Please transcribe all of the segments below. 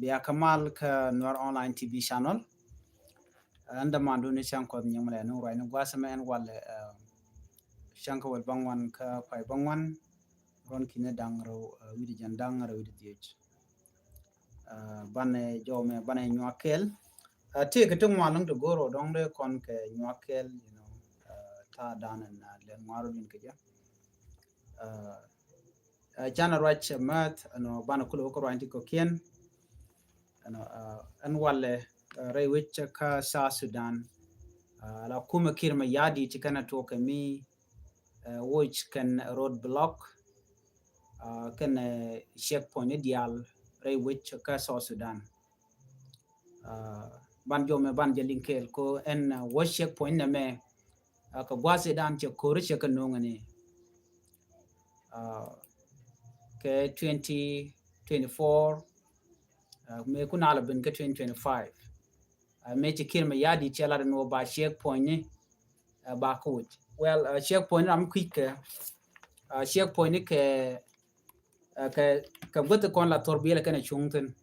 Bia Kamal ka Noor Online TV channel. Anda mandu ni shanko nyamle no right no gwasama en wale shanko wal bangwan ka pai bangwan ron kine dangro widi jan dangro widi diech. Bane jome bane nyakel. Te ke tung walung to goro dongre kon ke nyakel ta danen le ngwaru din keja. Jana rach mat no bana kulo ko ranti ko kien an wale rai wich ka sa Sudan la kuma kirma yadi chikana toka mi which can road block can checkpoint dial rai wich ka sa Sudan ban jome ban jelinkel ko en was checkpoint na me ka gwase dan che kore che kanongani ke 2024 me kunala ben ke 2025 me kirma yadi chela no ba checkpoint ni ba coach well checkpoint am quick checkpoint ka gote kon la torbiele kana chungten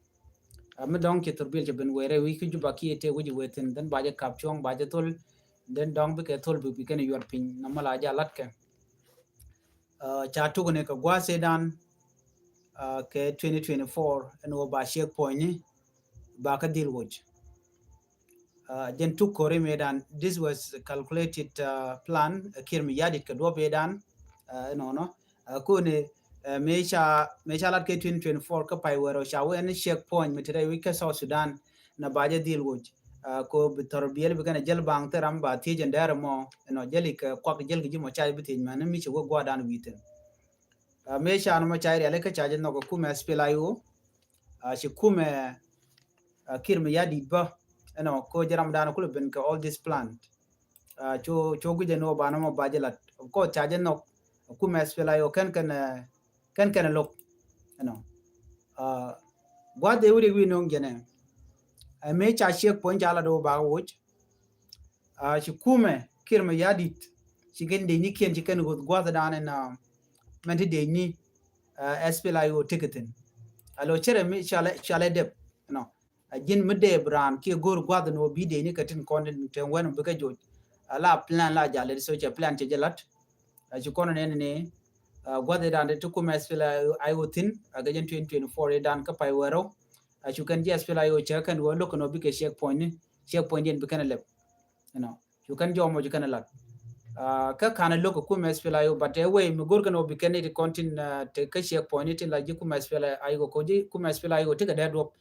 me dong ke torbiel je ben were wi ku juba ki te wuji weten den ba je kapchong ba je tol den dong be ke tol bi kana yor pin na mala ja lat ke cha tu ne ka gwase dan ke 2024 no ba checkpoint ni ba ka deal wuj then took Kore Medan. This was a calculated plan. Kirmi Yadit Kadwa Medan, no, Kune Mecha Lat K 2024 Kapai were Shaw and checkpoint, Metere Wika South Sudan, Nabaja deal with. Ko Torbiel began a gel bang teramba, Tej and Daramo, and Ojelic, Quack Jelgimo Chai between man and Michi will go down with him. Mecha and Machai, Aleka Chajan no Kume Spilayo, she Kume Kirmi Yadit Ba. Ko jaram dana kulu ben ka all this plant cho guje no bana mo bajelat ko chaje no ku mesfela yo kan look what they would we no gene I me cha shek point jala do ba wuch shi kume kirma yadit shi gen de ni ken shi kan go gwa dana na menti de ni espela yo ticketing alo chere mi chale de jin midde bran ki gor gwad no bide ni katin konden ten wen be ka joj ala plan la jale so che plan che jalat ji kono ne gwad dan de to kuma spela I wotin aga jen 2024 dan ka pai wero you can just spela yo che kan wo look no be ke checkpoint yen be kan leb you can jomo you kan lat ka kana look kuma spela yo but way mi gor kan no be kan ni kontin te ka checkpoint tin la ji kuma spela ayo ko ji kuma spela yo te ka da drop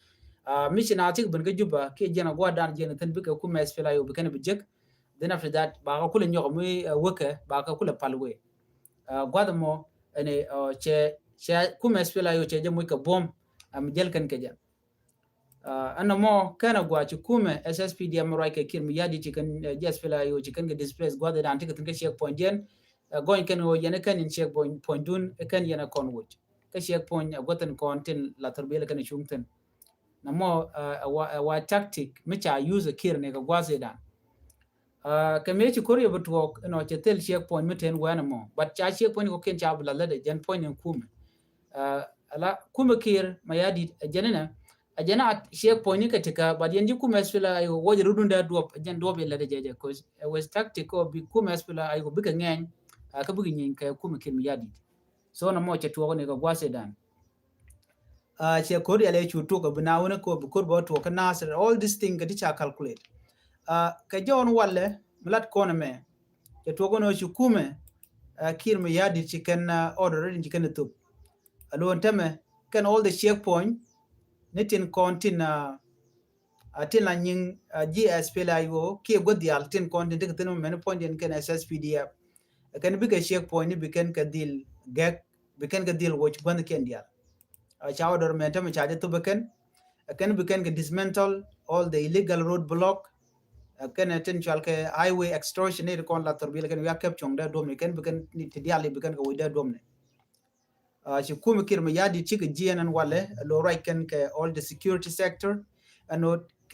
mission atik ben juba ke jena gwa dan jena tan bika kuma espela yo bikana bijek then after that ba ka kula nyogo mi woke ba ka kula palwe gwada mo ene che kuma espela yo che jemu ka bom am jel kan ke jan anna mo kana gwa ci kuma SSPD am right ke kirmi yadi ci kan espela yo ci kan ga displace gwada dan tik tan ke check point jen going kan wo yene kan in check point dun kan yana conwood ka check point gotan content la torbele kan chungten namo wa tactic micha use kir ne ga gwase dan ka mechi kore butwok che tel checkpoint miten wanamo but cha checkpoint ko ken cha bla de jan point en kum ala kum kir mayadi janena ajana checkpoint ka tika but yanji kum espela ayo woje rudunda duop jan duop la de jeje cause was tactic ko bi kum espela ayo bi ka ngeng ka bi nyin ka kum kir mayadi so na mo che tuwo ne ga gwase dan che kodi ale chutu ko bina wona ko bu kurbo to ka nasir all this thing ga cha calculate ka jon walle mlat kono me che to gono chukume kir me yadi chicken order in chicken to alon teme can all the checkpoint nitin kontin atin la nyin GS pela yo ki go dial tin kontin de tin men point in can SSPDF can be a checkpoint ni can ka deal gag can ka deal watch ban can dial chawdor mentem chaje to beken can dismantle all the illegal road block can potential ke highway extortion ne kon la torbil can yakap chongda dom can ni tidiali beken ko wida dom ne chi kum kirma yadi chig GNN wale lo right can ke all the security sector and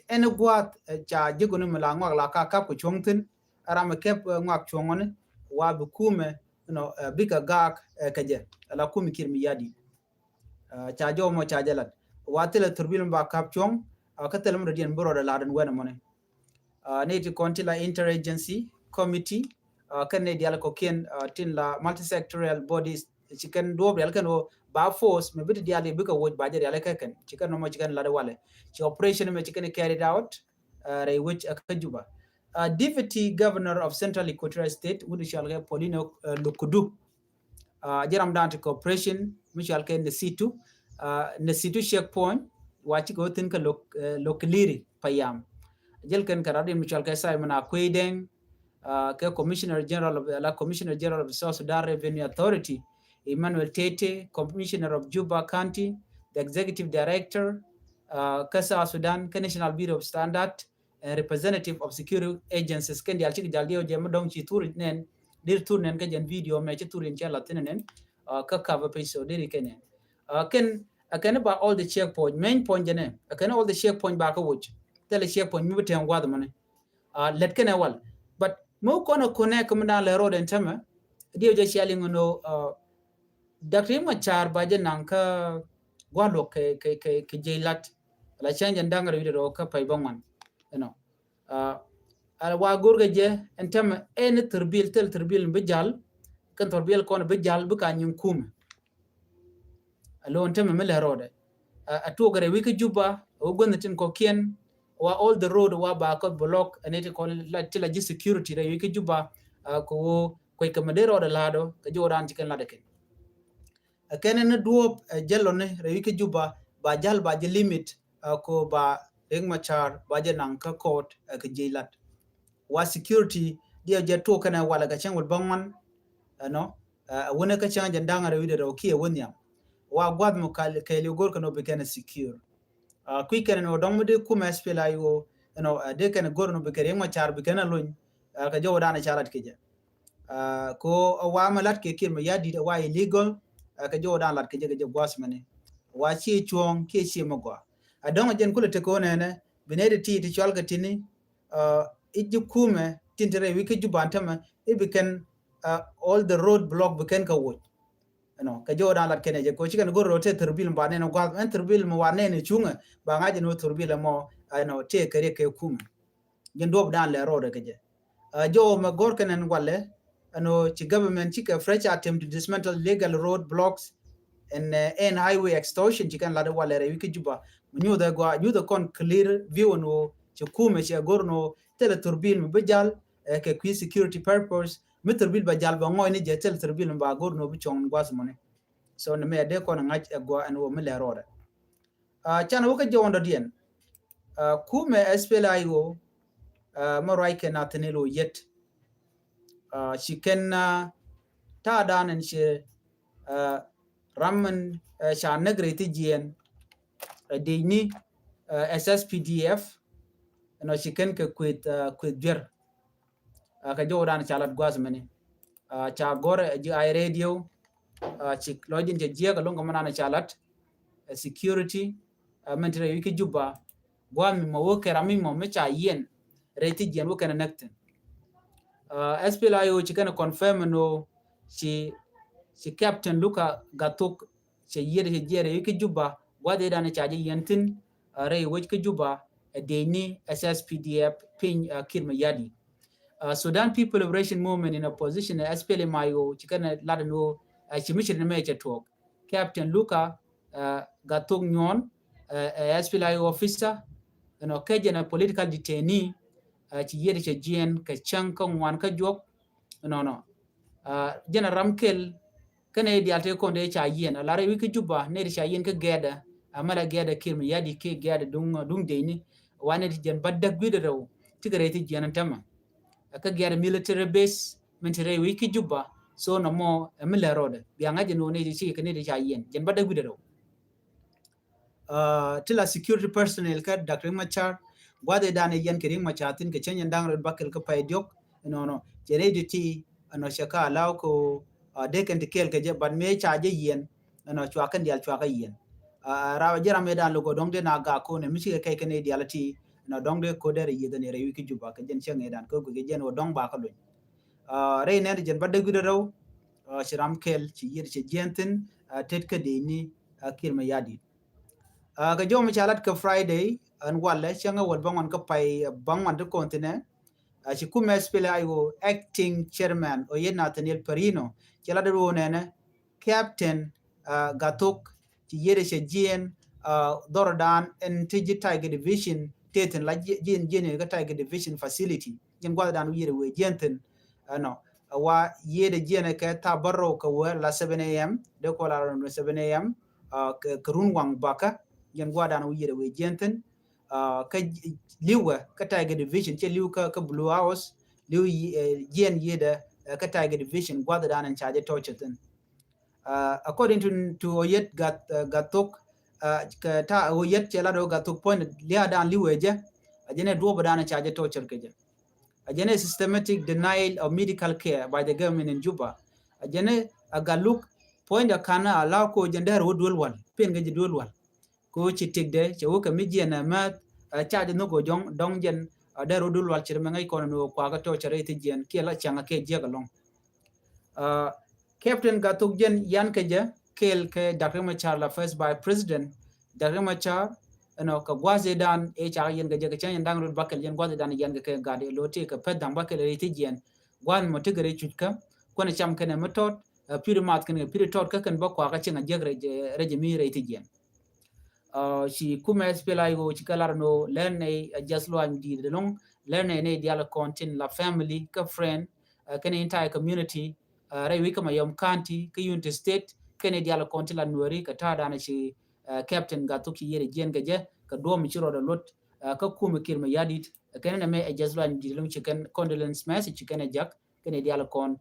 en gwat cha jigunu mala ngwa la ka kap ko chongtin arama kep ngwa chongone wa bu kume bika gak kaje la kum kirma yadi cha jo mo cha jalat watela turbil ba kapchong ka telum radian boro da ladan wana mone ne ti kontila interagency committee kan ne dial ko ken tin la multisectorial bodies chicken do real kan o ba force me bit dial be ka woj ba jere ala kan chicken no mo chicken la wale chi operation me chicken carried out re which akajuba deputy governor of central equatorial state wudu shalga Paulino Lukudu jaram dante corporation michal ke ne situ checkpoint wachi go tin ka lokaliri payam jel ken karadi michal ke Simon Akweden ke commissioner general of the South Sudan Revenue Authority Emmanuel Tete, commissioner of Juba County, the executive director Kasa Sudan National Bureau of Standard and representative of security agencies ken dial chi jaldio jema dong chi tur nen dir tur nen ka jen video me chi tur in chala tinenen ka cover page so dir kenen ken ken ba all the checkpoint main point jene ken all the checkpoint ba ka wuch tele checkpoint mi beten gwad mane let ken wal but mo kono connect kumda le road en tama dio je shaling no Dr. Machar ba je nan ka gwalo ke jailat la change ndangara video ka pay bangwan you know wa gurga je en tama en terbil bijal kan terbil kon bijal bu ka nyum kum alo en tama mele road atu gare wiki juba o gondatin ko kien wa all the road wa ba ko block anete ko la tila ji security re wiki juba ko ko kamadero da lado ka joran tikan lada ken kenen duop jellone re wiki juba ba jal ba je limit ko ba reng machar ba je nan ka court ka jilat wa security dia je to kana wala ka chen wal bangwan no wona ka chen jandanga re wide ro kiye wonya wa gwad mo kale gor kano be kana secure quick and no dong de kuma spela yo no de kana gor no be kare machar be kana lon ka jowo dana charat keje ko wa malat ke kirma yadi da wa illegal ka jowo dana lat keje je boss mane wa chi chuong ke chi mo go adong jen kula te ko ne benede ti chol ka tini iji kume tintere wiki jubantama it became all the road block became ka wood no ka jodan lat kene je ko chikan go rote turbil mbane no gwa en turbil mo wane ne chunga ba ngaje no turbil mo no te kare ke kum gen dob dan le road ke je jo ma gor kenen wale no chi government chi ka fresh attempt to dismantle legal road blocks and highway extortion chikan la de wale re wiki juba nyu da gwa nyu da kon clear view no chi kume chi gor no tele turbil mo bejal ke qui security purpose mi turbil ba jal ba ngoy ni je tele turbil ba gor no bi chong gwas mone so ne me de ko ngaj go an wo mele roda chan wo ka jondo dien kume SPLIO mo rai ke natenelo yet chiken ta danen che ramman cha negreti jien de ni SSPDF no chiken ke kwet jer ka jodan chalat gwas mene cha gore ji ay radio chik lojin je jiega longa manana chalat security mentre wiki juba gwami mo woke rami mo mecha yen reti jen woke na nakten SPLIO chikana confirm no chi captain Luka Gatok che yede jere wiki juba wade dana chaje yentin re wiki juba deni SSPDF pin kirma yadi Sudan People Liberation Movement in opposition SPLMIO chikana ladano chimishir na mecha talk Captain Luka Gatung Nyon SPLIO officer no kejana political detainee chi yede che jien ka chanka ngwan ka jok no jana ramkel kana di alte ko de cha yen la re wiki juba ne cha yen ka geda amala geda kirmi yadi ke geda dung de ni wane di jen baddak bidero tigare ti jena tama ka gyara military base mentere wiki juba so no mo emile road bianga je no ne ji chi kene de cha yen jen bada gudero tila security personnel ka Dr. Machar gwade dane yen kering machatin ke chenyen dang red bakel ka pay diok no jere di ti no shaka law ko de kan tikel ke je ban me cha je yen no chwa kan dial chwa ka yen rawa jera me dan logo dong de na ga ko ne mi chi ke kene dial ti no dong de ko dere yede ne re wiki juba ka jen chen edan ko ge jen o dong ba ka lun re ne jen badde gudero shiram kel chi yir chi jentin tet ka de ni kirma yadi Ka jo mi chalat ka Friday an wale changa wal bangon ka pai bangon to continent. Ci kume spele ayo acting chairman o yen Nathaniel Perino chala de nene captain gatok ci yede che jien dorodan en tiji tiger division teten la jien jien ga tiger division facility jen gwada dan yede we jenten no wa yede jien ka tabarro ka wa la 7 am de ko la 7 am ka runwang baka jen gwada dan yede we jenten ka liwa ka tiger division che liwa ka blue house liwa yen yeda ka tiger division gwada dan en charge torture according to oyet gatok ka ta oyet chela do gatok point lia dan liweje ajene do badana charge torture keje ajene systematic denial of medical care by the government in Juba ajene agaluk point kana ala ko jende ro dolwal pen geje dolwal ko ci tigde ci woka mijiana ma charge no go jong dong jen da ro dolwal ci mengai kono no kwa ga torture ti jen kela changa ke je galong Captain Gatuk Jen Yan Keja, Kel Ke Dr. Machar la first by President, Dr. Machar, ka gwaze dan e cha yen ga jaga chan dang rut bakel yen gwaze dan yen ga ke gade lote ka pet dang bakel re ti jen gwan mo tigere chutka ko ne cham kene metot pir mat kene pir tot ka kan ba kwa ka chenga jegre re mi re ti jen si kuma spela yo chikalar no lerne jaslo an di de long lerne ne diala contin la family ka friend kene entire community rai wika mayom county ka unity state kene diala konti la nuari ka tada na shi captain ga to ki yere jen gaje ka do mi chiro da lot ka kuma kirma yadit kene na me ajazlo an dilum chicken condolence message kene jak kene diala kon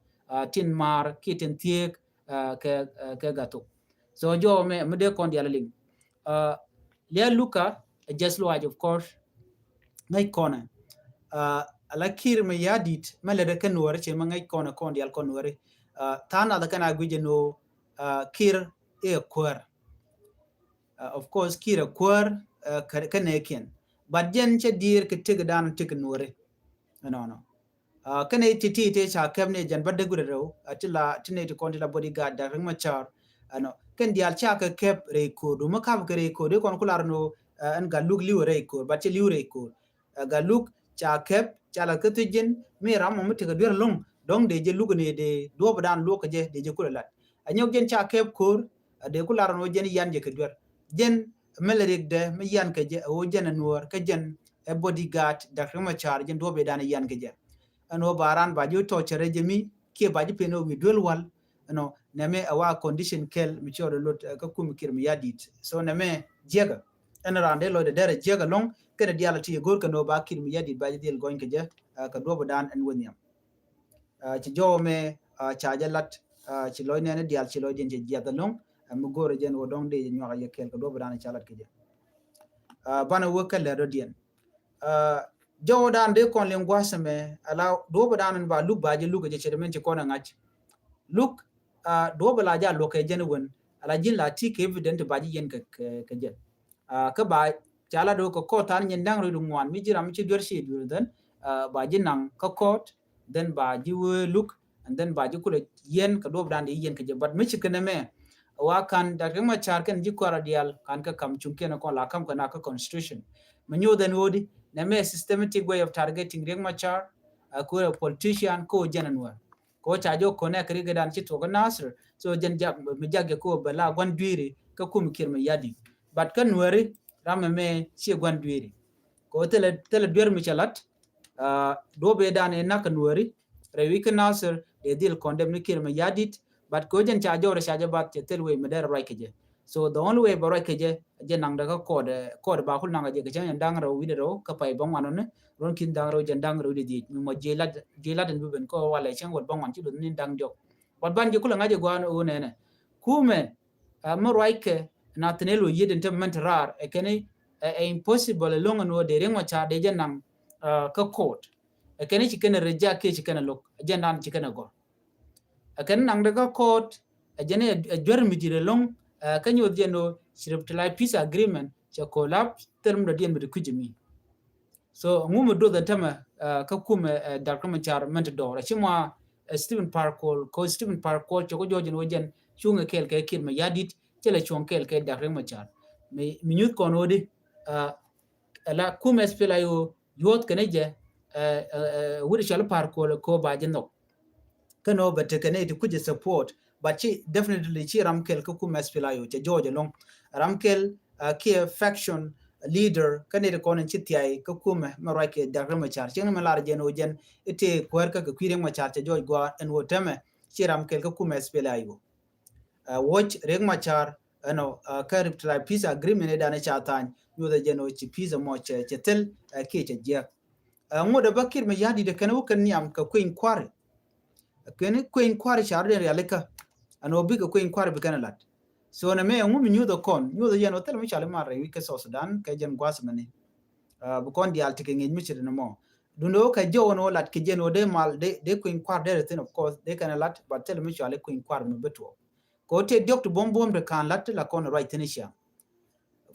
tin mar kiten tiek ka gato so jo me de kon diala ling lia luka ajazlo of course ngai kona ala kirma yadit mele de kan nuari che mangai kona kon dial kon nuari tana da kana guje no kir e kwar of course kir kwar kane ken but jen che dir ke tig dan tig nore no kane titi te cha kemne jan badde gure ro atila tine to kondi la bodyguard da ring machar ano ken dial cha ka kep re ko do makam ke re ko de kon kular no an ga lug liu re ko but che liu re ko ga lug cha kep cha la ke tijin me ram mo mutiga dir long dong de je lugune de do badan lo je de je kula anyok jen cha kep kur de kula no jen yan je kedwer jen melerik de me yan ke je o jen nuor ke jen e bodyguard da rima char jen do be dan yan ke je ano baran ba ju to chere je mi ke ba ji peno mi dol wal no neme awa condition kel mi choro lot ka kum kir mi yadit so neme jega en rande lo de dere jega long ke de dialati gor ka no ba kir mi yadit ba ji del goin ke je ka do badan en wonyam ci jo me cha jalat ci loy ne dial ci loy den je jeda long mu gore jen wo dong de nyoga ye kel ko do bana chalat ke je bana wo kala do dien jo dan de kon len gwasame ala do bana ba lu ba je lu ke je men ci kona ngach look do bala ja lo ke jen won ala jin la ti ke evident ba ji yen ke je ka ba chala do ko tan nyen dang ru ngwan mi jiram ci dor shi dur den ba jin nang ka kot then ba ji look and then ba ji kula yen ka do brand yen ka je but mi chikene me wa kan da ma char kan ji kwara dial kan ka kam chunke na ko la kam kana ka constitution manyo den wodi na me systematic way of targeting reng ma char ko a politician ko jenanwa ko cha jo ko ne kri gadan chi to ga nasr so jen jak mi jage ko bala gwan dwiri ka kum kirma yadi but kan wari ram me chi gwan dwiri ko tele dwer mi chalat do be dan e nak nuari rewi ka nasir de dil condemn nikir me yadit but ko jen cha jore cha jabat te telwe me der right keje so the only way barai keje je nang daga code ba kul nang je ke jan dang ro widero ka pai bong anon ron kin dang ro jen dang ro di mo jelat den buben ko wala chen wot bong an ti dun nin dang jok wat ban je kul ngaje gwan o ne kume mo right ke na tenelo yeden tem mentrar e kene impossible long no de rengo cha de jen nang ka court kene ci kene reja ke ci kene lok jendan ci kene go ken nang daga court jene jor mi dire long kanyo jeno sirptla peace agreement cha collapse term do dien mi kujimi so ngumu do the tama ka kuma darkama char ment do ra chima Stephen Parkour ko Stephen Parkour ko jojen wojen chunga kel ke kirma yadit chele chon kel ke darkama char mi nyut kono di la kume spela yo yot kene je wuri shal par ko ba jeno kano but kene to kuje support but chi definitely chi ramkel ko kume spela yo che George long ramkel ki faction leader kane de konen chi tiai ko kume marai ke dagre ma char chen ma lar jeno jen ite kwerka ko kwire ma char che George go en woteme chi ramkel ko kume spela yo watch reg machar ano karib tra peace agreement da na chatan yo da jeno chi peace mo che tel ke che je ngoda bakir me yadi de kanu kan niam ka queen kware ken queen kware char de yaleka ano bi ka queen kware bi kanalat so na me ngum nyu do kon nyu da jeno tel mi chale mare wi ke so sudan ka jen gwas mane bu kon dial tike ngi mi chire no mo dundo ka jo no lat ke jeno de mal de queen kware de tin of course de kanalat but tel mi chale queen kware me beto ko te diok to bom de kan lat la kon right nisha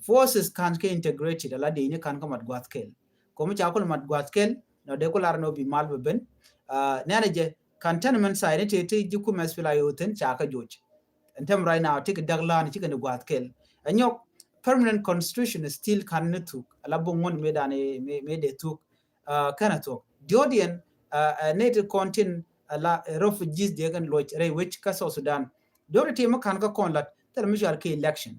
forces kan ke integrated la de ni kan ka mat gwat kel ko mi cha ko mat gwat kel no de ko lar no bi mal be ben nana je kan tan man sai ne te ji ku mes fila yoten cha ka joj and right now take dagla ni chicken gwat kel anyok permanent constitution is still kan ne tu ala bongon me dane me de tu kana to jodian ne te contain la refugees de gan loj re which ka so Sudan dole te ma kan ka kon lat tel mi jar ke election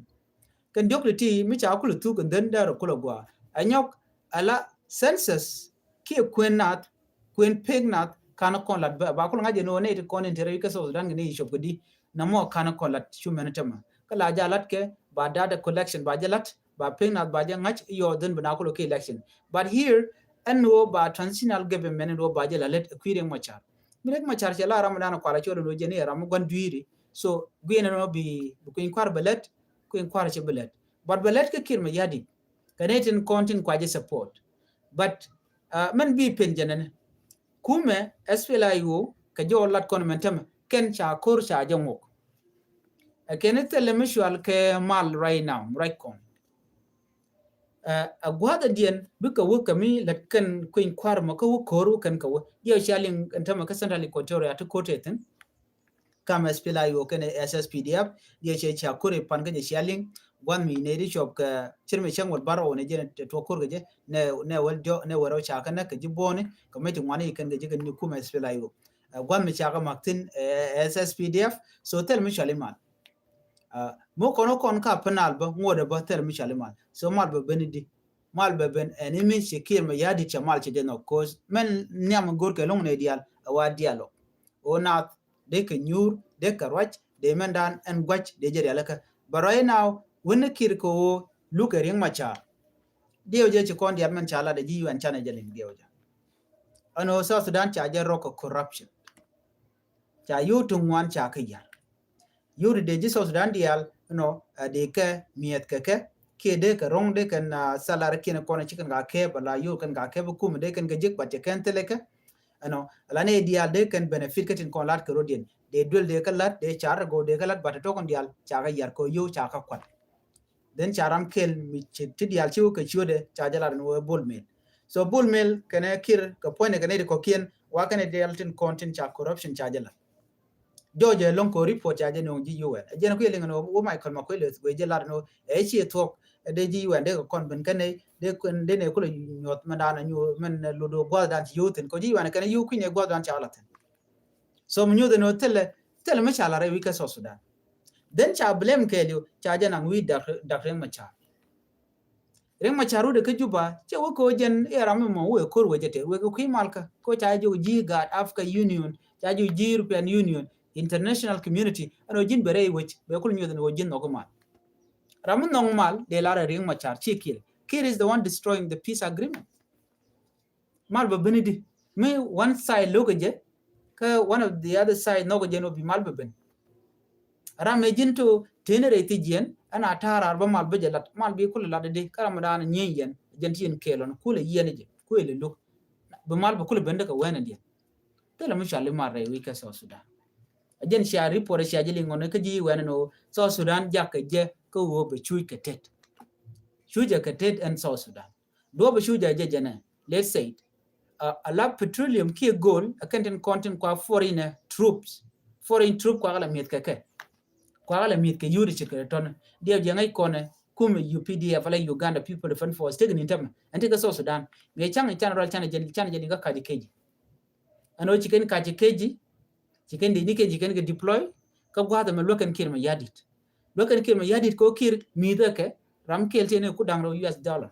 kan dok ti mi cha ku tu kan den da ko gwa anyok ala census ki kwenat kwen pegnat kana kon lat ba ko ngaje no ne kon intere ka so dan ni shop gudi na mo kana kon lat shumen tema kala jalat ke ba data collection ba jalat ba pegnat ba ngach yo den bana ko ke election but here and no ba transitional government no ba jalat kwiring machar mirek machar chala ramadan ko ala chodo no jeni ram gon duiri so gwena no bi ko in kwar balet ko in kwar che balet but balet ke kirma yadi kanetin content kwaje support but man bi penjanen kume SPLIO ka jo lat kon mentem ken cha kor cha jangok kenet telemisual ke mal right now right kon gwada dien bika wuka mi latkan kuin kwar ma ko koru kan ka yo shaling ntama ka central equatoria to kotetin kama SPLIO ken SSPDF ye che cha kore pan ga shaling wan mi ne ri shop ka chirme changwal baro ne je to kor ga je ne wal jo ne waro cha kana ka jibone ka meti ngwani kan ga je ni kuma SPLIO wan mi cha ka maktin SSPDF so tel mi shaliman mo kono kon ka penal ba ngode ba tel mi shaliman so mal ba benidi mal ba ben enemy shekir ma yadi chamal che no cause men nyam gor ke long ne dial wa dialo ona de ka nyur de ka rach de mendan en gwach de jeri alaka but right now when kir ko look at ring macha dio je kon dial men chala de ji wan chana jalin dio ja ano so Sudan cha je rock corruption cha yutu ngwan cha ka ya yuri de ji so Sudan dial no de ka miet ke de ka rong de kan salar kin ko na chikan ga ke bala yu kan ga ke bu kum de kan ga jik ba te kan teleka ano la ne dial de kan benefit katin kon lat ka rodien de dul de ka lat de char go de ka lat ba to kon dial cha ga yar ko yu cha ka kwat den charam kel mi ti dial chi ka chude cha jala no bol mel so bol mel kana kir ka pone kana de ko kien wa kana dial tin content cha corruption cha jala George long ko report cha je no ji UN je no yele no wo Michael Makwele we je lar no e chi talk de ji UN de ko kon ben kane de ne ko nyot mandana nyu men lo do gwa dan ji yoten ko ji UN kana yu kwine gwa dan cha alaten so mu nyu de no tele ma cha la re wi ka so Sudan den cha blame ke liu cha je nang wi da ren ma cha ren ma cha ru de ke juba che wo ko jen e ram mo we ko we je te we ko ki malka ko cha ju ji ga Africa Union cha ju ji European Union international community ano jin bere which be kul nyu no jin no mal ramun no mal de la ring machar chikil kir is the one destroying the peace agreement mal ba benidi me one side logoje ka one of the other side no goje no bi mal ba ben rame jin to tenere ti jien ana tarar ba mal ba jelat mal bi kul la de karam dana nyen jentin kelon kul yene je kul lu ba mal ba kul bende ka wena dia tele mu shali mar re wi ka so Sudan ajen sha report sha jili ngone ka ji wen no so Sudan jakka je ko wo be chui ketet chuja ketet and South Sudan do be chuja je jene let's say a lab petroleum ki goal a content kwa foreign troops kwa la miet ke yuri chike ton dia je ngai kone kume UPDF la Uganda People Defense Force tegen intama anteka South Sudan me changa general chana jadi ga kaji keji ano chicken kaji keji chicken de nike chicken ga deploy ka gwada me lokan kirma yadit ko kir mida ke ram kelte ku dangro US dollar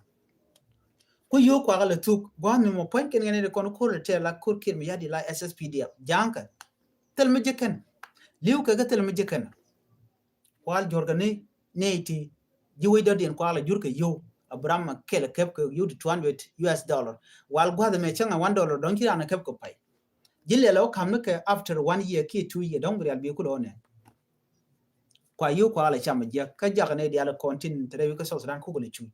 ku yo kwa gala tuk gwami mo point ken ngene ko ko te la kur kirma yadi la SSPDF janka tel me jeken liu ka tel me jeken kwal jorgane neiti jiwi dodien kwala jurke yo abrama kele kep ko yo 200 US dollar wal gwada me changa $1 don kira na kep ko pai jille lo kamne ke after 1 year ki 2 year don real be ku do kwa yo kwala chama je ka jagane dia la continent rewi ko so Sudan ku le chu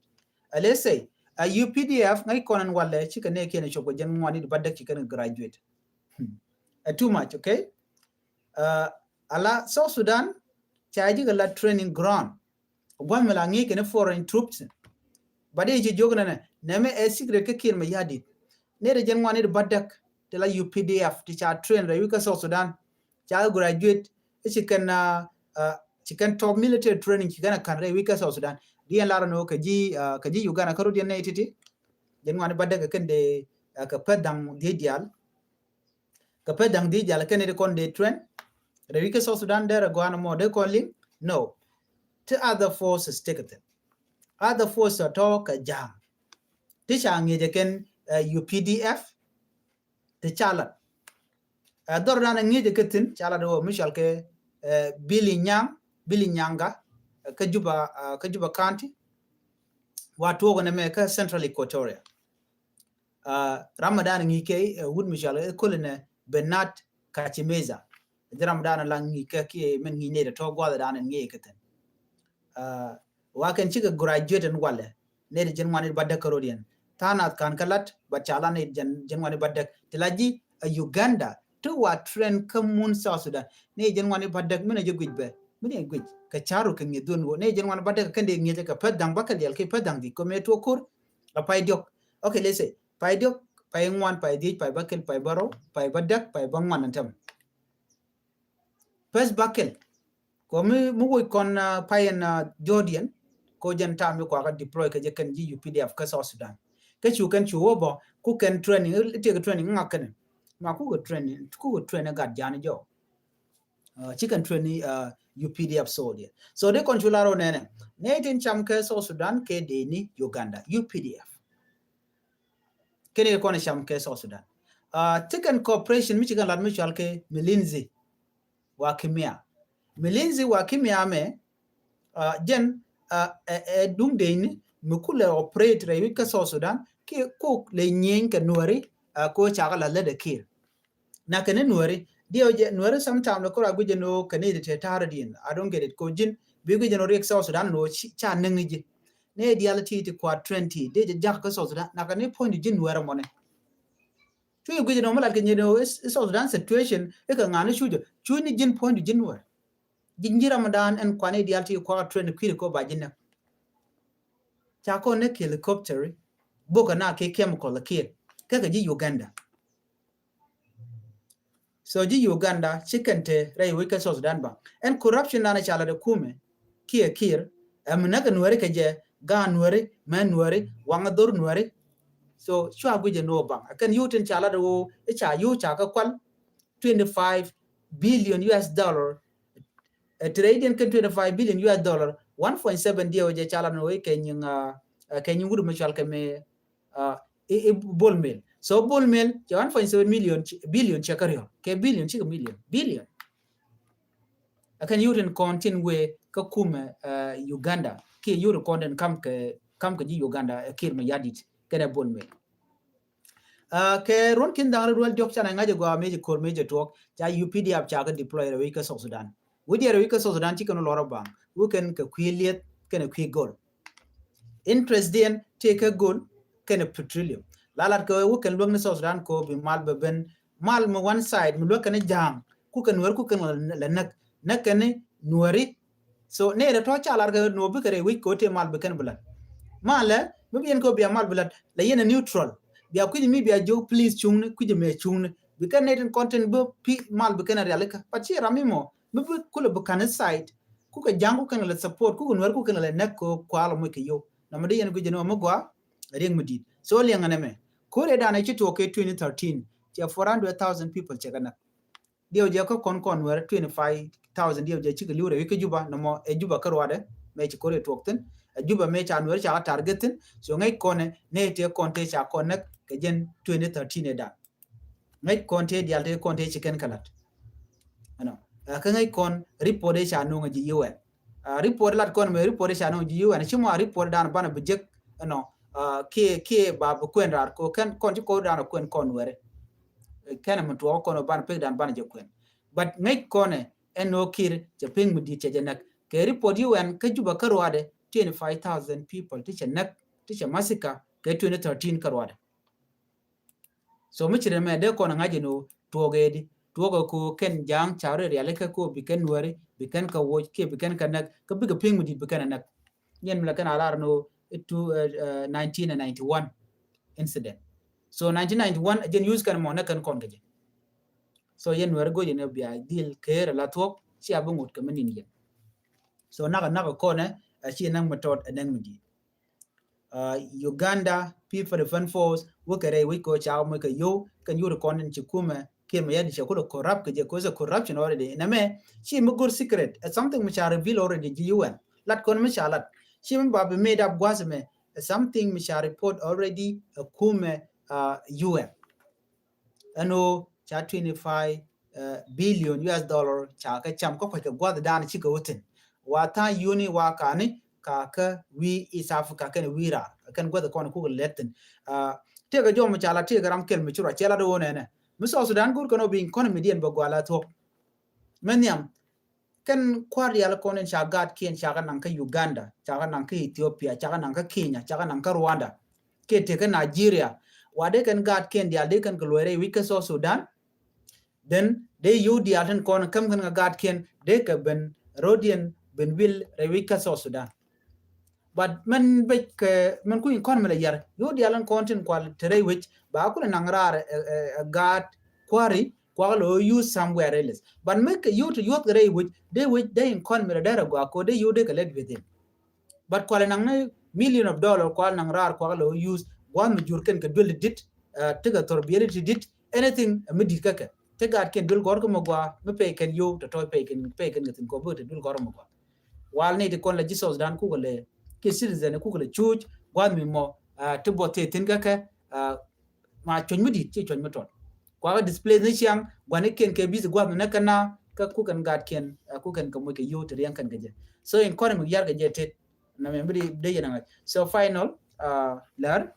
let's say a UPDF ngai konan wala chika ne kene choko jen ngwani badda chika graduate too much okay ala South Sudan chaji la training ground gwam la ngi kene foreign troops bade je jogna ne neme e secret ke kirma yadi ne de jen ngwani badda de la UPDF ti cha train rewi ko South Sudan cha graduate chicken top military training chikana kan rewi ko South Sudan diyan lara no kaji Uganda karo diyan ne titi jen ngwani badda ka kende ka pedang di dial kene de kon de train rewi ko South Sudan there gwana mo de calling no to other forces take it other forces to ka jam ti changi je ken UPDF te chala dor dana ngi je ketin chala do Michel ke Billy Nyanga ka Juba County watu go ne me ka Central Equatoria Ramadan ngi ke Wood Michel ko ne Bernard Kachimeza Ramadan la ngi ke ki men ngi ne to go da nan ngi keten wa kan ci graduate en wala ne de jenwani badda karodian tanat kan kalat ba chala ne jenwani badda tilaji Uganda to wa trend kamun South Sudan ne jenwani badda mena je gujbe mena guj ka charu kan yedon wo ne jenwani badda kan de ngi ka padang bakal yal ke padang di ko me to kur apay diok okay let's say pay diok pay ngwan pay di pay bakal pay baro pay badda pay bangwan antam pas bakal ko mu woy kon payen Jordan ko jan tam ko ga deploy ka je kan ji UPDF ka South Sudan ka chu kan chu wo ku kan training te training ngakan ma ku training ga jan jo chicken training UPDF soldier so de controlaro nene tin cham ka South Sudan ke de ni Uganda UPDF kene ko na cham ka South Sudan chicken corporation Michigan lad mutual ke Milinzi wa kimia me jen dung dein mukule operate rewi ka South Sudan ki ko le nyen ka nuari ko chaga la de kir na kene nuari dio je nuari sometime ko ra guje no kane de taradin I don't get it ko jin bi guje no rek South Sudan no cha nangi ne diality ti kwa 20 de jak ka South Sudan na kane point jin nuari mone tu guje no mala kenye no South Sudan situation e ka ngani chujo chuni jin point jin nuari jinji Ramadan en kwane dialti kwa trend kwiri ko bajina chako ne helicopter boka na ke chemical kid kaka ji Uganda so ji Uganda chikante rai wika South Sudan ba en corruption na chala de kume kir amna ka nuare ka je ga nuare man nuare wanga dor nuare so chwa guje no ba kan yutin chala do e cha yu cha ka kwal 25 billion US dollar Canadian can 25 billion US dollar 1.7 dio je chala no kenyin gudu mutual ke me ball mill so ball mill 1.7 billion chakario ke billion akan yurin content we ka kuma Uganda ke yuru content kam ke ji Uganda kir me yadit ke ball mill ke ron kin dang ro jok chana ngaje go meje kor meje talk ja UPDF cha ka deploy we ka South Sudan we ka South Sudan ti kan loro bang we kan ka kwiliet kan kwi gold interest den take a gold kan petroleum lalat ko we kan long South Sudan ko bi mal be ben mal mo one side mo kan jang ku kan wer ku kan la nak kan nuari so ne da to cha lar ga no bi kare we ko te mal be kan bulat mala be bien ko bi mal bulat la yena neutral biya ku mi biya jo please chung ku je me chung bi kan net content bo pi mal be kan realika pachi ramimo be ku le bu kan side ku ka jangu kan la support ku nwer ku kan la nak ko kwalo mo ke yo na mede yen ku jeno mo gwa ring mudit so le ngane me ko re dana ci to ke 2013 ci 400,000 people ci kana dio je ko kon nwer 25,000 dio je ci ke lure ke juba no mo e juba karwade me ci ko re tokten juba me cha nwer cha targetin so ngai kone ne te konte cha konek ke jen 2013 da ngai konte dialte konte ci ken kalat ano ka ngai kon report cha no ngi UN report lat kon me report cha no ji UN ci mo report dan bana bejek ano ke ba bu kwen rar ko kan kon ci ko dan kwen kon were kana mun to ko no ban pe dan ban je kwen but ngai kone eno kir je ping mudi che jenak ke report UN ka juba karwade 25,000 people teacher nak teacher masika ke 2013 karwade so mi chire me de ko na ngaje no togedi togo ko ken jang chare reale ka ko biken wari biken ka wo ke biken ka nak ka biga ping mudi biken nak yen mla kana alar no to 1991 incident so 1991 again use kan mo na kan kon gaje so yen wer go yen bia deal kere la tok si abungut ka manin yen so naga ko ne chi nang matot anen mudi Uganda people the fun force wokere we ko cha mo ka yo kan yo kon ci kuma ke me yadi ko corrupt ke je ko corruption already na me chi mo good secret it's something which are reveal already the UN lat kon me chalat chi mo ba made up gwasme something which are report already kuma UN ano cha 25 billion US dollar cha ka cham ko ka gwad dan chi ko wotin wa ta uni wa kani kaka we East Africa kan wira kan gwada kon ku letten te ga jom chala te garam kel mi chura chela do ne mi so Sudan gur kono bin kon mi dien bagwala to menyam kan kwari ala konen shagat kien shaga nan ka Uganda shaga nan ka Ethiopia shaga nan ka Kenya shaga nan ka Rwanda ke te ka Nigeria wade kan gat kien dia de kan glore we ka so Sudan then they you dia tan kon kam kan gat kien de ka ben Rodian ben will rewika so Sudan but man man ku kon mala yar yo di alan content kwal tere which ba ku nangrar gat kwari kwalo use somewhere else but make you to yot gray which they in kon mala dara go ko they you de collect with him but kwal nang million of dollar kwal nangrar kwalo use one major ken ka dul dit tiga torbiyeti dit anything midi kaka te gat ken dul gor ko mo gwa me pay ken yo to pay ken gatin ko bo te dul gor mo gwa wal ne de kon la jisos dan ku le ke citizen ku le chuj gwan mi mo to bote tin ga ka ma chon mudi ti chon moton kwa display ne chiang gwan ken ke biz gwan na kana ka ku kan gat ken ku kan ka mo ke yo te yan kan gaje so in kon mi yar gaje te na me mudi de yana so final lar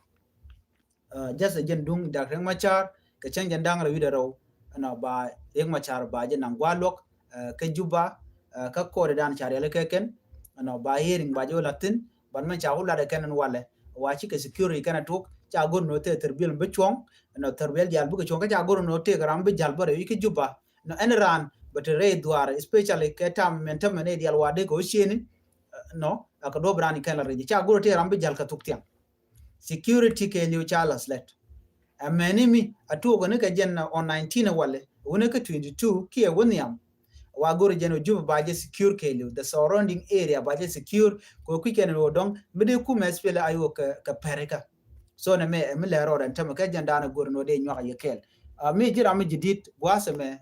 just again dung da ren machar ka chanjan dang ra widaro na ba yen machar ba je nan gwalok ka juba ka kore dan chare le keken no ba hearing ba jo latin ban man cha ula de kenen wale wa chi ke security kana tok cha gon no te terbil be chong no terbil jal bu ke chong ka cha gon no te gram be jal bare ki juba no en ran but re duar especially ke tam mentam ne dial wade ko sheni no aka do brani kana re cha gon te ram be jal ka tok tiam security ke liu chalas let ameni mi atu go ne ka jenna on 19 wale wona ka 22 ki e woniam wagoro jeno juba baje secure kelu the surrounding area baje secure ko kwikene no dong mede ku mespele ayo ka pereka so na me le ro dan tama ka janda na gorno de nywa yekel mi jira mi jidit wasame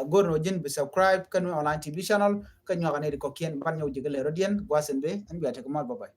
gorno jin be subscribe kan online tv channel kan nywa ne ko kien ban nyaw jigale rodien wasembe an biata ko mal babay